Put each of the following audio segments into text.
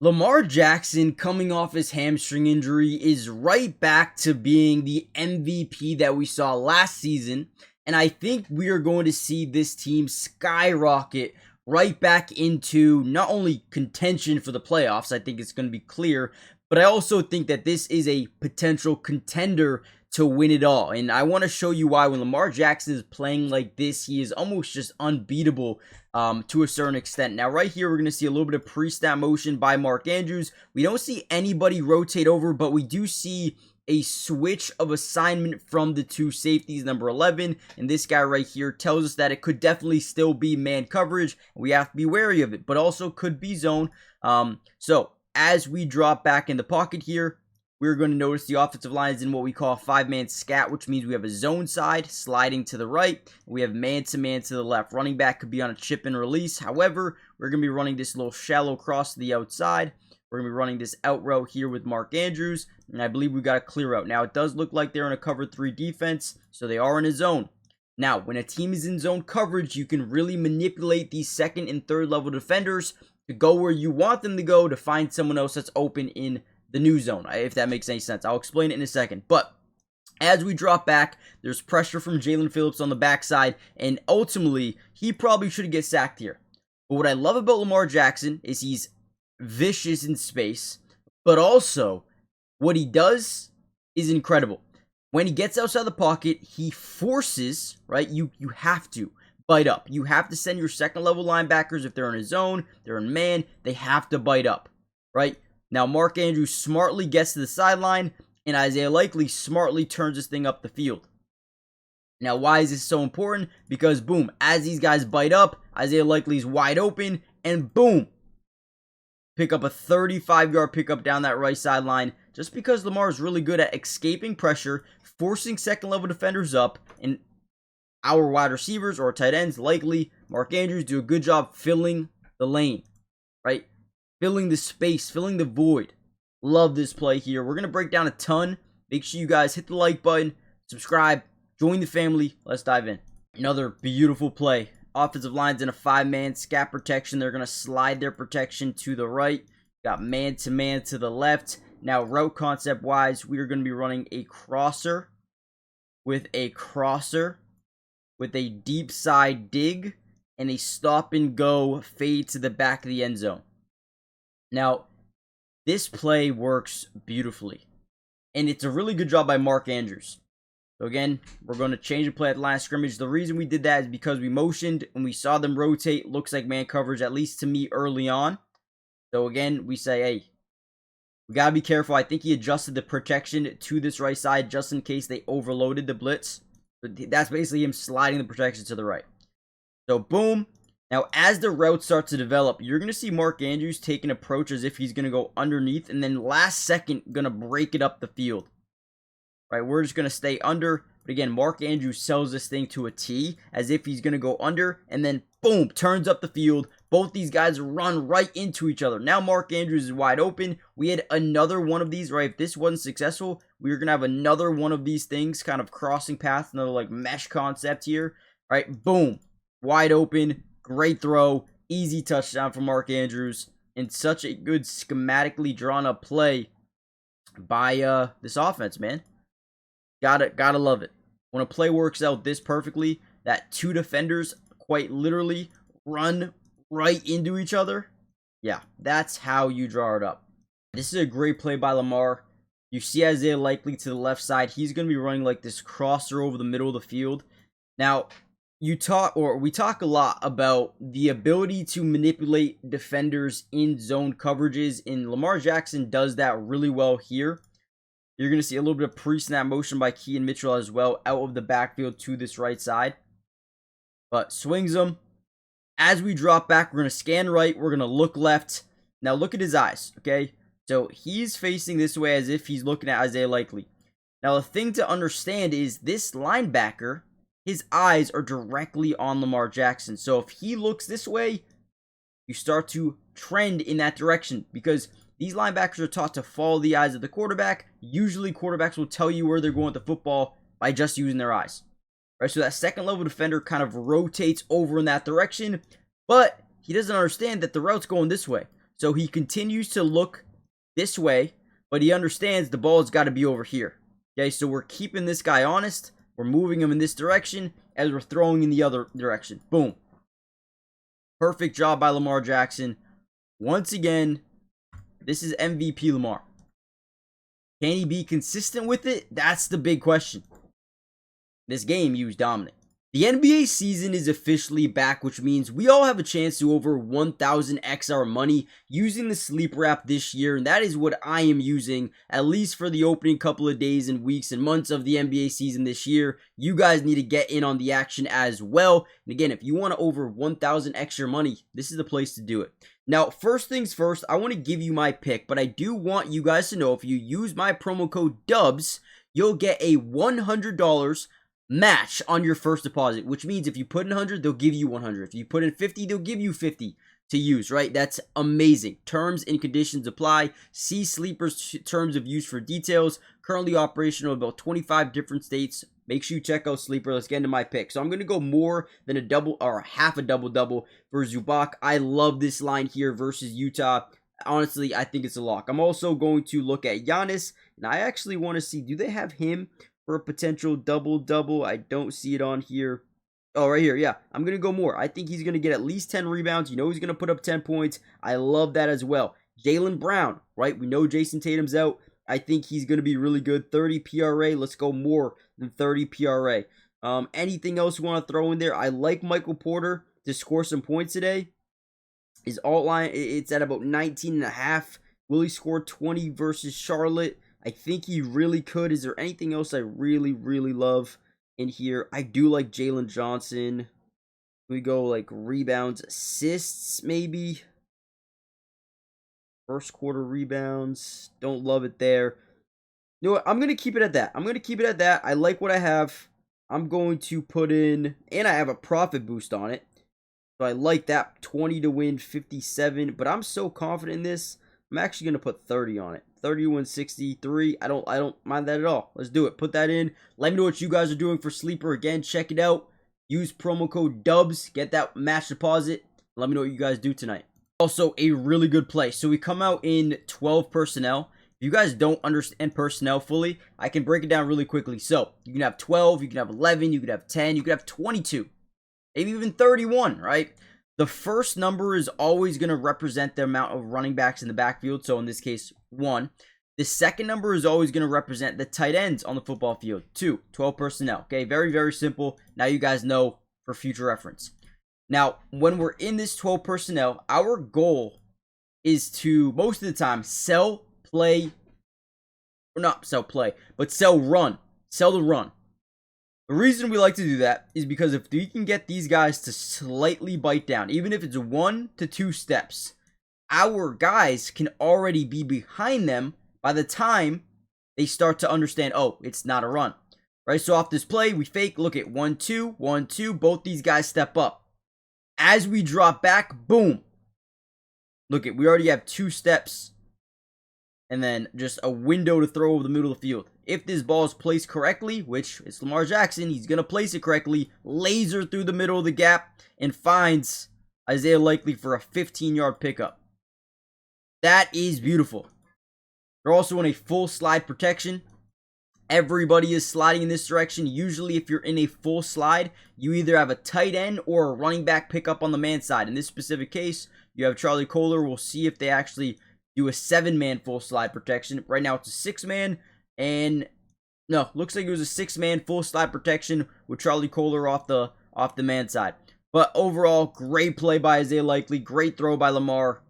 Lamar Jackson, coming off his hamstring injury, is right back to being the MVP that we saw last season. And I think we are going to see this team skyrocket right back into not only contention for the playoffs, I think it's going to be clear, but I also think that this is a potential contender to win it all. And I want to show you why. When Lamar Jackson is playing like this, he is almost just unbeatable to a certain extent. Now, right here, we're going to see a little bit of pre-snap motion by Mark Andrews. We don't see anybody rotate over, but we do see a switch of assignment from the two safeties, number 11, and this guy right here tells us that it could definitely still be man coverage. We have to be wary of it, but also could be zone. So as we drop back in the pocket here, we're going to notice the offensive line is in what we call a 5-man scat, which means we have a zone side sliding to the right. We have man-to-man to the left. Running back could be on a chip and release. However, we're going to be running this little shallow cross to the outside. We're going to be running this out route here with Mark Andrews, and I believe we got a clear out. Now, it does look like they're in a cover 3 defense, so they are in a zone. Now, when a team is in zone coverage, you can really manipulate these second and third level defenders to go where you want them to go to find someone else that's open in the new zone, if that makes any sense. I'll explain it in a second. But as we drop back, there's pressure from Jalen Phillips on the backside, and ultimately, he probably should get sacked here. But what I love about Lamar Jackson is he's vicious in space, but also what he does is incredible. When he gets outside the pocket, he forces, right? You have to bite up. You have to send your second level linebackers, if they're in a zone, they're in man, they have to bite up, right? Now, Mark Andrews smartly gets to the sideline, and Isaiah Likely smartly turns this thing up the field. Now, why is this so important? Because, boom, as these guys bite up, Isaiah Likely's wide open, and boom, pick up a 35-yard pickup down that right sideline, just because Lamar is really good at escaping pressure, forcing second-level defenders up, and our wide receivers or tight ends, Likely, Mark Andrews, do a good job filling the lane, right? Filling the space, filling the void. Love this play here. We're going to break down a ton. Make sure you guys hit the like button, subscribe, join the family. Let's dive in. Another beautiful play. Offensive line's in a 5-man scat protection. They're going to slide their protection to the right. Got man-to-man to the left. Now, route concept-wise, we are going to be running a crosser with a deep side dig and a stop-and-go fade to the back of the end zone. Now, this play works beautifully, and it's a really good job by Mark Andrews. So again, we're going to change the play at the line of scrimmage. The reason we did that is because we motioned and we saw them rotate. Looks like man coverage, at least to me, early on. So again, we say, hey, we got to be careful. I think he adjusted the protection to this right side just in case they overloaded the blitz. But that's basically him sliding the protection to the right. So boom. Now, as the route starts to develop, you're going to see Mark Andrews take an approach as if he's going to go underneath and then last second going to break it up the field. Right, we're just going to stay under. But again, Mark Andrews sells this thing to a T as if he's going to go under and then boom, turns up the field. Both these guys run right into each other. Now Mark Andrews is wide open. We had another one of these, right? If this wasn't successful, we were going to have another one of these things kind of crossing paths, another like mesh concept here. Right, boom, wide open. Great throw, easy touchdown for Mark Andrews, and such a good schematically drawn up play by this offense, man. Gotta love it. When a play works out this perfectly, that two defenders quite literally run right into each other. Yeah, that's how you draw it up. This is a great play by Lamar. You see Isaiah Likely to the left side. He's going to be running like this crosser over the middle of the field. Now, we talk a lot about the ability to manipulate defenders in zone coverages, and Lamar Jackson does that really well here. You're going to see a little bit of pre-snap motion by Keaton Mitchell as well out of the backfield to this right side. But swings them. As we drop back, we're going to scan right. We're going to look left. Now look at his eyes, okay? So he's facing this way as if he's looking at Isaiah Likely. Now the thing to understand is this linebacker, his eyes are directly on Lamar Jackson. So if he looks this way, you start to trend in that direction because these linebackers are taught to follow the eyes of the quarterback. Usually quarterbacks will tell you where they're going with the football by just using their eyes. Right? So that second level defender kind of rotates over in that direction, but he doesn't understand that the route's going this way. So he continues to look this way, but he understands the ball's got to be over here. Okay, so we're keeping this guy honest. We're moving him in this direction as we're throwing in the other direction. Boom. Perfect job by Lamar Jackson. Once again, this is MVP Lamar. Can he be consistent with it? That's the big question. This game, he was dominant. The NBA season is officially back, which means we all have a chance to over 1,000x our money using the sleeper app this year, and that is what I am using, at least for the opening couple of days and weeks and months of the NBA season this year. You guys need to get in on the action as well. And again, if you want to over 1,000x your money, this is the place to do it. Now, first things first, I want to give you my pick, but I do want you guys to know if you use my promo code DUBS, you'll get a $100 match on your first deposit, which means if you put in 100, they'll give you 100. If you put in 50, they'll give you 50 to use, right? That's amazing. Terms and conditions apply. See Sleeper's terms of use for details. Currently operational in about 25 different states. Make sure you check out Sleeper. Let's get into my pick. So I'm going to go more than a double or half a double-double for Zubac. I love this line here versus Utah. Honestly, I think it's a lock. I'm also going to look at Giannis, and I actually want to see, do they have him for a potential double-double? I don't see it on here. Oh, right here. Yeah, I'm going to go more. I think he's going to get at least 10 rebounds. You know he's going to put up 10 points. I love that as well. Jaylen Brown, right? We know Jason Tatum's out. I think he's going to be really good. 30 PRA. Let's go more than 30 PRA. Anything else you want to throw in there? I like Michael Porter to score some points today. His alt line, it's at about 19.5. Will he score 20 versus Charlotte? I think he really could. Is there anything else I really, really love in here? I do like Jalen Johnson. We go like rebounds, assists, maybe. First quarter rebounds. Don't love it there. You know what? I'm going to keep it at that. I like what I have. I'm going to put in, and I have a profit boost on it. So I like that. 20 to win, 57. But I'm so confident in this, I'm actually going to put 30 on it. 30 to win, 63. I don't mind that at all. Let's do it. Put that in. Let me know what you guys are doing for Sleeper. Again, check it out. Use promo code DUBS. Get that match deposit. Let me know what you guys do tonight. Also, a really good play. So we come out in 12 personnel. If you guys don't understand personnel fully, I can break it down really quickly. So you can have 12, you can have 11, you can have 10, you can have 22, maybe even 31, right? The first number is always going to represent the amount of running backs in the backfield. So in this case, 1. The second number is always going to represent the tight ends on the football field. 2, 12 personnel. Okay, very, very simple. Now you guys know for future reference. Now, when we're in this 12 personnel, our goal is to, most of the time, sell run. Sell the run. The reason we like to do that is because if we can get these guys to slightly bite down, even if it's 1 to 2 steps, our guys can already be behind them by the time they start to understand, oh, it's not a run. Right? So off this play, we fake, look at 1, 2, 1, 2, both these guys step up. As we drop back, boom. Look at, we already have 2 steps and then just a window to throw over the middle of the field. If this ball is placed correctly, which is Lamar Jackson, he's going to place it correctly, laser through the middle of the gap, and finds Isaiah Likely for a 15-yard pickup. That is beautiful. They're also in a full slide protection. Everybody is sliding in this direction. Usually, if you're in a full slide, you either have a tight end or a running back pickup on the man side. In this specific case, you have Charlie Kohler. We'll see if they actually do a 7-man full slide protection. Right now, it's a 6-man. And no, looks like it was a 6-man full slide protection with Charlie Kohler off the man side. But overall, great play by Isaiah Likely. Great throw by Lamar.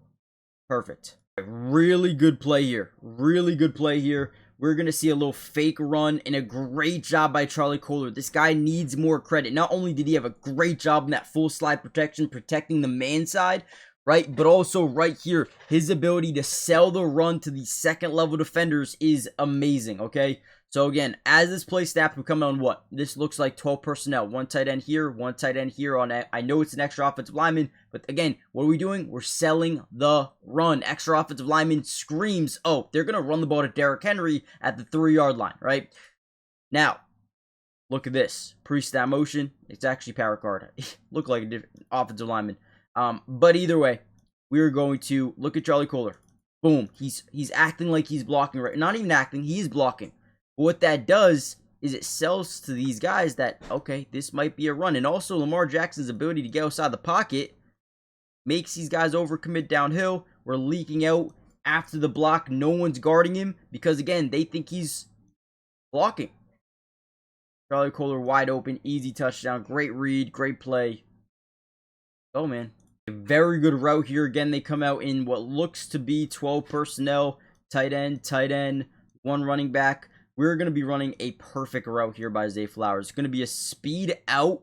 Perfect. Really good play here. We're going to see a little fake run and a great job by Charlie Kohler. This guy needs more credit. Not only did he have a great job in that full slide protection, protecting the man side, right? But also right here, his ability to sell the run to the second level defenders is amazing, okay? So again, as this play snaps, we come on what? This looks like 12 personnel. 1 tight end here, 1 tight end here on that. I know it's an extra offensive lineman, but again, what are we doing? We're selling the run. Extra offensive lineman screams, oh, they're going to run the ball to Derrick Henry at the 3-yard line, right? Now, look at this. Pre-snap motion. It's actually power card. Look like a different offensive lineman. But either way, we're going to look at Charlie Kolar. Boom. He's acting like he's blocking, right? Not even acting, he is blocking. But what that does is it sells to these guys that, okay, this might be a run. And also Lamar Jackson's ability to get outside the pocket makes these guys overcommit downhill. We're leaking out after the block. No one's guarding him because, again, they think he's blocking. Charlie Kolar wide open, easy touchdown. Great read, great play. Oh, man. A very good route here. Again, they come out in what looks to be 12 personnel. Tight end, one running back. We're going to be running a perfect route here by Zay Flowers. It's going to be a speed out,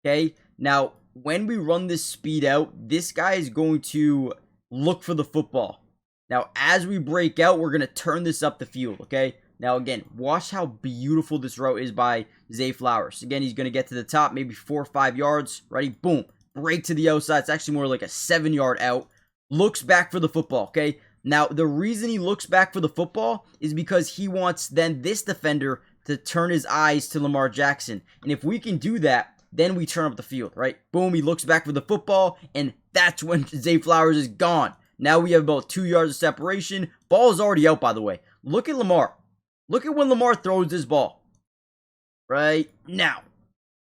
okay? Now, when we run this speed out, this guy is going to look for the football. Now, as we break out, we're going to turn this up the field, okay? Now, again, watch how beautiful this route is by Zay Flowers. Again, he's going to get to the top, maybe 4 or 5 yards. Ready? Boom. Break to the outside. It's actually more like a 7-yard out. Looks back for the football, okay? Now, the reason he looks back for the football is because he wants then this defender to turn his eyes to Lamar Jackson. And if we can do that, then we turn up the field, right? Boom, he looks back for the football, and that's when Zay Flowers is gone. Now we have about 2 yards of separation. Ball is already out, by the way. Look at Lamar. Look at when Lamar throws this ball. Right now.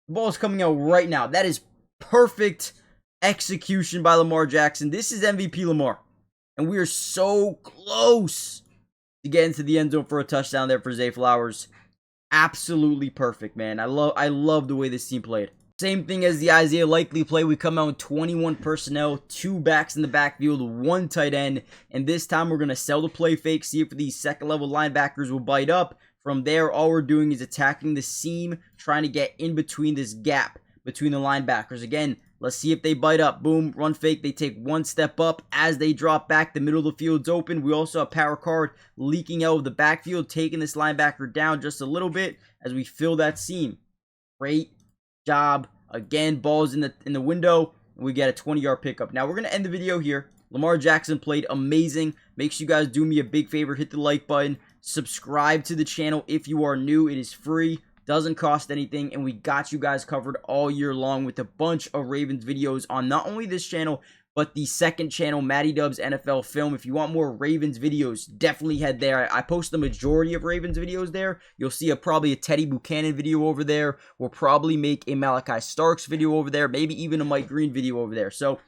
The ball is coming out right now. That is perfect execution by Lamar Jackson. This is MVP Lamar. And we are so close to getting to the end zone for a touchdown there for Zay Flowers. Absolutely perfect, man. I love the way this team played. Same thing as the Isaiah Likely play. We come out with 21 personnel, 2 backs in the backfield, 1 tight end. And this time we're going to sell the play fake, see if these second-level linebackers will bite up. From there, all we're doing is attacking the seam, trying to get in between this gap between the linebackers. Again, let's see if they bite up. Boom, run fake. They take 1 step up. As they drop back, the middle of the field's open. We also have power card leaking out of the backfield, taking this linebacker down just a little bit as we fill that seam. Great job. Again, ball's in the window, and we get a 20-yard pickup. Now, we're going to end the video here. Lamar Jackson played amazing. Make sure you guys do me a big favor. Hit the like button. Subscribe to the channel if you are new. It is free. Doesn't cost anything, and we got you guys covered all year long with a bunch of Ravens videos on not only this channel, but the second channel, Matty Dubs NFL Film. If you want more Ravens videos, definitely head there. I post the majority of Ravens videos there. You'll see probably a Teddy Buchanan video over there. We'll probably make a Malachi Starks video over there, maybe even a Mike Green video over there. So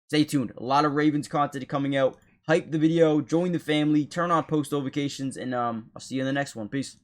stay tuned. A lot of Ravens content coming out. Hype the video, join the family, turn on post notifications, and I'll see you in the next one. Peace.